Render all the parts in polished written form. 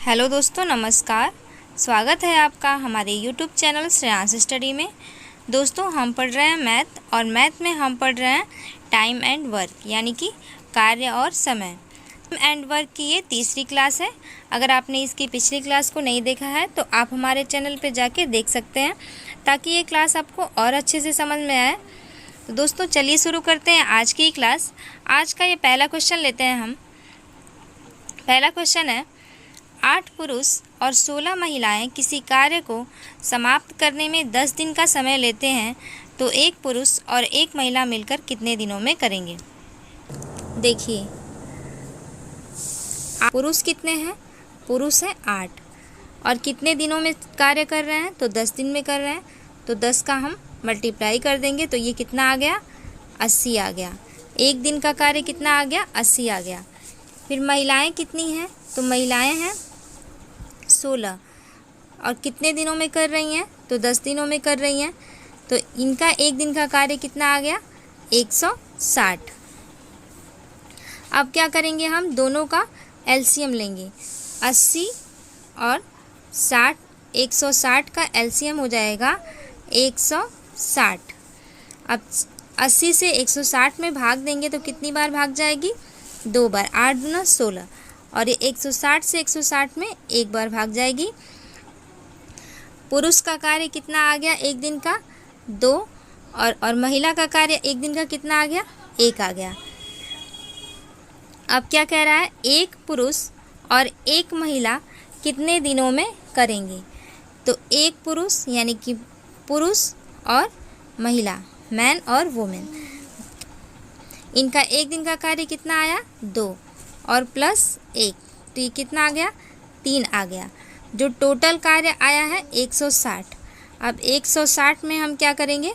Hello दोस्तों, नमस्कार। स्वागत है आपका हमारे यूट्यूब चैनल श्रेयांश स्टडी में। दोस्तों, हम पढ़ रहे हैं मैथ, और मैथ में हम पढ़ रहे हैं टाइम एंड वर्क, यानी कि कार्य और समय। टाइम एंड वर्क की ये तीसरी क्लास है। अगर आपने इसकी पिछली क्लास को नहीं देखा है तो आप हमारे चैनल पर जाके देख सकते हैं, ताकि ये क्लास आपको और अच्छे से समझ में आए। तो दोस्तों, चलिए शुरू करते हैं आज की क्लास। आज का ये पहला क्वेश्चन लेते हैं हम। पहला क्वेश्चन है, 8 पुरुष और 16 महिलाएं किसी कार्य को समाप्त करने में 10 दिन का समय लेते हैं, तो एक पुरुष और एक महिला मिलकर कितने दिनों में करेंगे? देखिए, पुरुष कितने हैं? पुरुष हैं 8, और कितने दिनों में कार्य कर रहे हैं? तो 10 दिन में कर रहे हैं। तो 10 का हम मल्टीप्लाई कर देंगे तो ये कितना आ गया? 80 आ गया। एक दिन का कार्य कितना आ गया? 80 आ गया। फिर महिलाएं कितनी हैं? तो महिलाएं हैं 16, और कितने दिनों में कर रही हैं? तो 10 दिनों में कर रही हैं। तो इनका एक दिन का कार्य कितना आ गया? 160। अब क्या करेंगे? हम दोनों का एलसीएम लेंगे। 80 और 60, 160 का एलसीएम हो जाएगा 160। अब 80 से 160 में भाग देंगे तो कितनी बार भाग जाएगी? 2 बार। 8 दूना 16, और ये 160 से 160 में एक बार भाग जाएगी। पुरुष का कार्य कितना आ गया एक दिन का? 2, और महिला का कार्य एक दिन का कितना आ गया? 1 आ गया। अब क्या कह रहा है? एक पुरुष और एक महिला कितने दिनों में करेंगे? तो एक पुरुष यानी कि पुरुष और महिला, मैन और वुमेन, इनका एक दिन का कार्य कितना आया? 2 और प्लस 1, तो ये कितना आ गया? 3 आ गया। जो टोटल कार्य आया है 160। अब 160 में हम क्या करेंगे?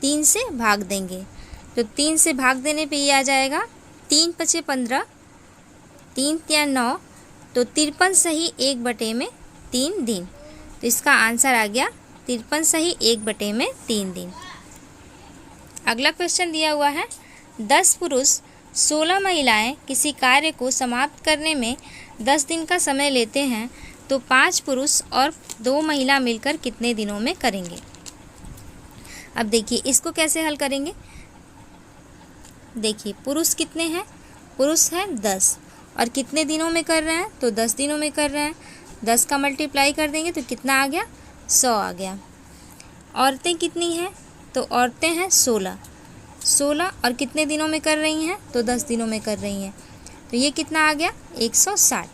3 से भाग देंगे। तो 3 से भाग देने पे ये आ जाएगा 3 पचे 15, 3 तिया 9, तो 53 सही 1/3 दिन। तो इसका आंसर आ गया 53 सही 1/3 दिन। अगला क्वेश्चन दिया हुआ है, 10 पुरुष 16 महिलाएं किसी कार्य को समाप्त करने में 10 दिन का समय लेते हैं, तो 5 पुरुष और 2 महिला मिलकर कितने दिनों में करेंगे? अब देखिए, इसको कैसे हल करेंगे? देखिए, पुरुष कितने हैं? पुरुष हैं 10, और कितने दिनों में कर रहे हैं? तो 10 दिनों में कर रहे हैं। 10 का मल्टीप्लाई कर देंगे तो कितना आ गया? 100 आ गया। औरतें कितनी हैं? तो औरतें हैं 16, और कितने दिनों में कर रही हैं? तो 10 दिनों में कर रही हैं। तो ये कितना आ गया? 160।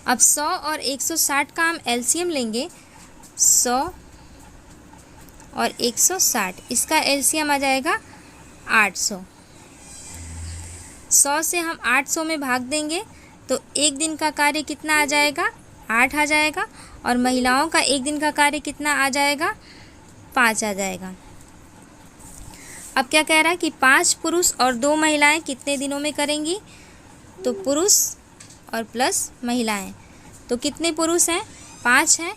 अब 100 और 160 का हम एलसीएम लेंगे। 100 और 160, इसका एलसीएम आ जाएगा 800। 100 से हम 800 में भाग देंगे तो एक दिन का कार्य कितना आ जाएगा? 8 आ जाएगा। और महिलाओं का एक दिन का कार्य कितना आ जाएगा? 5 आ जाएगा। अब क्या कह रहा है कि 5 पुरुष और 2 महिलाएं कितने दिनों में करेंगी? तो पुरुष और प्लस महिलाएं, तो कितने पुरुष हैं? 5 हैं।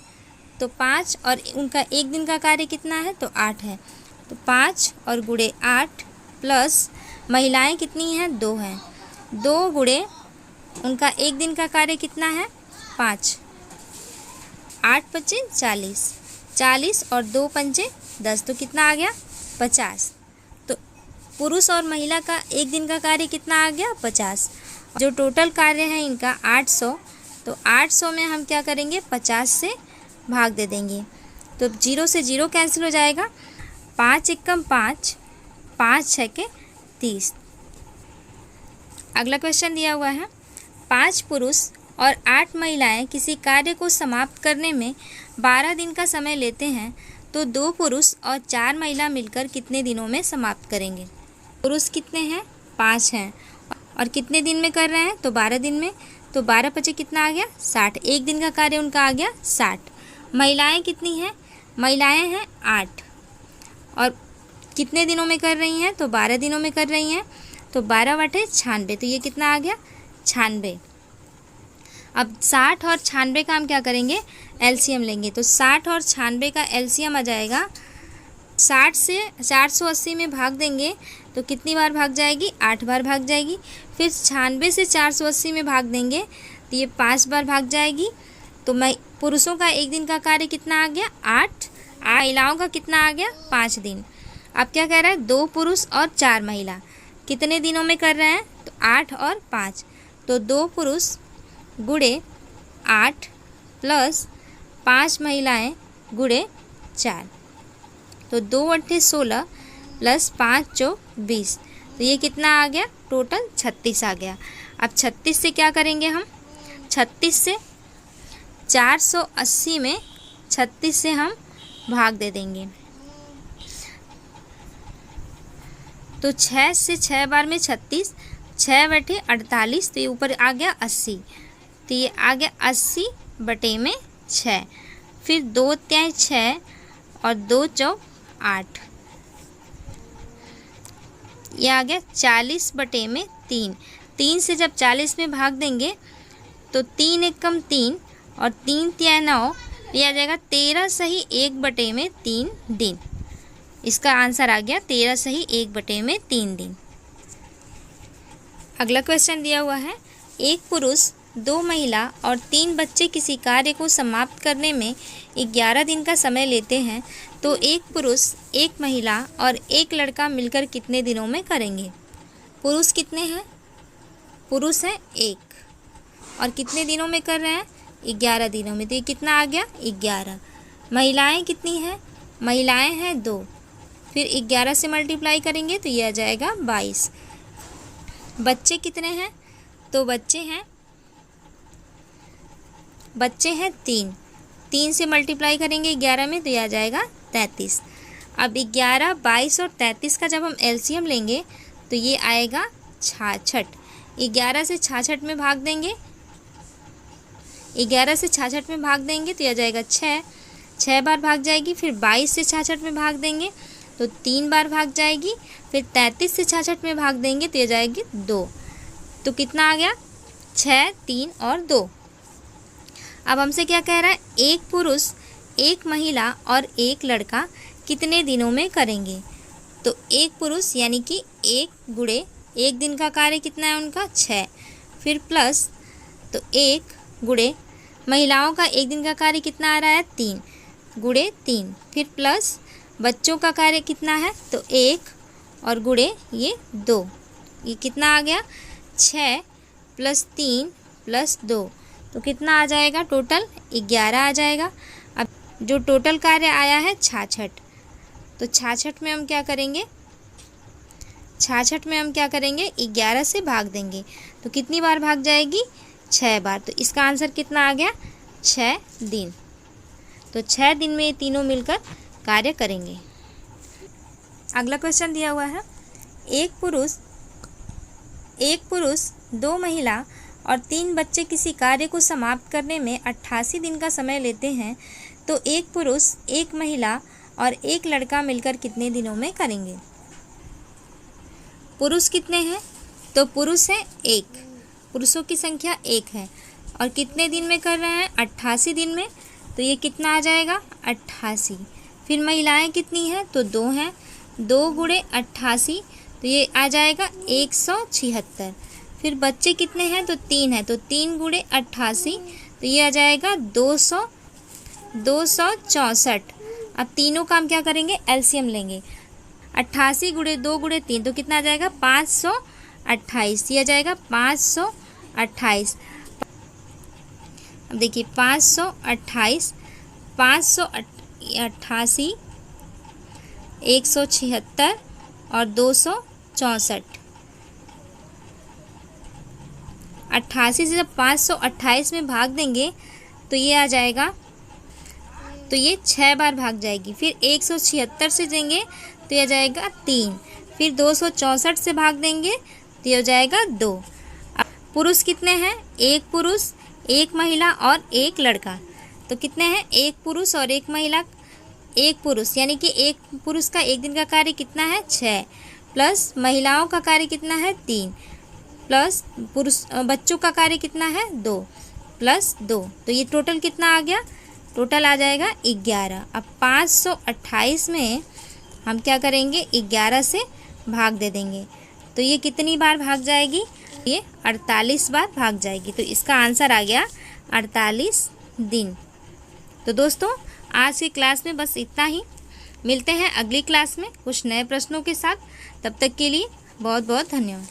तो 5 और उनका एक दिन का कार्य कितना है? तो 8 है। तो 5 और गुणे 8 प्लस महिलाएं कितनी हैं? 2 हैं। 2 गुणे उनका एक दिन का कार्य कितना है? 5। 8 पचे 40, 40 और 2 पंचे 10, तो कितना आ गया? 50। तो पुरुष और महिला का एक दिन का कार्य कितना आ गया? 50। जो टोटल कार्य है इनका 800, तो 800 में हम क्या करेंगे? 50 से भाग दे देंगे। तो 0 से 0 कैंसिल हो जाएगा। 5 एकम 5, 5 छके 30। अगला क्वेश्चन दिया हुआ है, 5 पुरुष और 8 महिलाएं किसी कार्य को समाप्त करने में 12 दिन का समय लेते हैं, तो 2 पुरुष और 4 महिला मिलकर कितने दिनों में समाप्त करेंगे? पुरुष कितने हैं? 5 हैं, और कितने दिन में कर रहे हैं? तो 12 दिन में। तो 12 पचे कितना आ गया? 60। एक दिन का कार्य उनका आ गया 60। महिलाएं कितनी हैं? महिलाएं हैं 8, और कितने दिनों में कर रही हैं? तो 12 दिनों में कर रही हैं। तो 12/96, तो ये कितना आ गया? 96। अब 60 और 96 का हम क्या करेंगे? एलसीएम लेंगे। तो 60 और 96 का एलसीएम आ जाएगा 60 से 480 में भाग देंगे तो कितनी बार भाग जाएगी? 8 बार भाग जाएगी। फिर 96 से 480 में भाग देंगे तो ये 5 बार भाग जाएगी। तो पुरुषों का एक दिन का कार्य कितना आ गया 8, महिलाओं का कितना आ गया 5 दिन। अब क्या कह रहा है 2 पुरुष और 4 महिला कितने दिनों में कर रहे हैं, तो 8 और 5। तो 2 पुरुष गुणे 8 प्लस 5 महिलाएं गुणे 4, तो 2 8 16 प्लस 5 4 20, तो ये कितना आ गया टोटल 36 आ गया। अब 36 से क्या करेंगे हम, 36 से 480 में 36 से हम भाग दे देंगे। तो 6 से 6 बार में 36, 6 बटे 48, तो ये ऊपर आ गया 80, तो ये आ गया 80 बटे में 6। फिर 2 तिहाई 6 और 2 चौक 8, ये आ गया 40 बटे में 3। 3 से जब 40 में भाग देंगे तो 3 एकम 3 और 3 तिहाई 9, ये आ जाएगा 13 सही 1 बटे में 3 दिन। इसका आंसर आ गया 13 सही 1 बटे में 3 दिन। अगला क्वेश्चन दिया हुआ है, एक पुरुष 2 महिला और 3 बच्चे किसी कार्य को समाप्त करने में 11 दिन का समय लेते हैं, तो एक पुरुष, एक महिला और एक लड़का मिलकर कितने दिनों में करेंगे। पुरुष कितने हैं, पुरुष है 1 और कितने दिनों में कर रहे हैं 11 दिनों में, तो ये कितना आ गया 11। महिलाएं कितनी हैं, महिलाएं हैं 2, फिर 11 से मल्टीप्लाई करेंगे तो ये आ जाएगा 22। बच्चे कितने हैं, तो बच्चे हैं 3, 3 से मल्टीप्लाई करेंगे 11 में तो ये आ जाएगा 33। अब 11, 22 और 33 का जब हम एलसीएम लेंगे तो ये आएगा 66। 11 से 66 में भाग देंगे, 11 से 66 में भाग देंगे तो ये आ जाएगा 6, 6 बार भाग जाएगी। फिर 22 से 66 में भाग देंगे तो 3 बार भाग जाएगी। फिर 33 से 66 में भाग देंगे तो ये जाएगी 2, तो कितना आ गया 6, 3 और 2। अब हमसे क्या कह रहा है, एक पुरुष, एक महिला और एक लड़का कितने दिनों में करेंगे। तो एक पुरुष यानी कि 1 गुणे 1 दिन का कार्य कितना है उनका 6, फिर प्लस तो 1 गुणे महिलाओं का 1 दिन का कार्य कितना आ रहा है 3 गुणे 3, फिर प्लस बच्चों का कार्य कितना है तो 1 और गुणे ये 2, ये कितना आ गया 6 प्लस 3 प्लस 2, तो कितना आ जाएगा टोटल 11 आ जाएगा। अब जो टोटल कार्य आया है 66, तो 66 में हम क्या करेंगे, 66 में हम क्या करेंगे 11 से भाग देंगे तो कितनी बार भाग जाएगी 6 बार, तो इसका आंसर कितना आ गया 6 दिन। तो 6 दिन में ये तीनों मिलकर कार्य करेंगे। अगला क्वेश्चन दिया हुआ है, एक पुरुष 2 महिला और 3 बच्चे किसी कार्य को समाप्त करने में 88 दिन का समय लेते हैं, तो एक पुरुष, एक महिला और एक लड़का मिलकर कितने दिनों में करेंगे। पुरुष कितने हैं, तो पुरुष है 1, पुरुषों की संख्या 1 है और कितने दिन में कर रहे हैं 88 दिन में, तो ये कितना आ जाएगा 88। फिर महिलाएं कितनी हैं, तो 2 हैं, 2 गुणे 88 तो ये आ जाएगा 176। फिर बच्चे कितने हैं, तो 3 हैं, तो 3 गुणे 88 तो ये आ जाएगा 264। अब तीनों का हम क्या करेंगे एलसीएम लेंगे, 88 गुणे 2 गुणे 3 तो कितना आ जाएगा 528, ये आ जाएगा 528। अब देखिए 528, 588, 176 और 264। 88 से जब 528 में भाग देंगे तो ये आ जाएगा, तो ये 6 बार भाग जाएगी। फिर 176 से देंगे तो ये आ जाएगा 3, फिर 264 से भाग देंगे तो ये हो जाएगा 2। अब पुरुष कितने हैं, एक पुरुष, एक महिला और एक लड़का, तो कितने हैं एक पुरुष और एक महिला, एक पुरुष यानी कि एक पुरुष का 1 दिन का कार्य कितना है 6, प्लस महिलाओं का कार्य कितना है 3, प्लस बच्चों का कार्य कितना है 2 प्लस 2, तो ये टोटल कितना आ गया, टोटल आ जाएगा 11। अब 528 में हम क्या करेंगे 11 से भाग दे देंगे तो ये कितनी बार भाग जाएगी ये 48 बार भाग जाएगी। तो इसका आंसर आ गया 48 दिन। तो दोस्तों आज की क्लास में बस इतना ही। मिलते हैं अगली क्लास में कुछ नए प्रश्नों के साथ। तब तक के लिए बहुत बहुत धन्यवाद।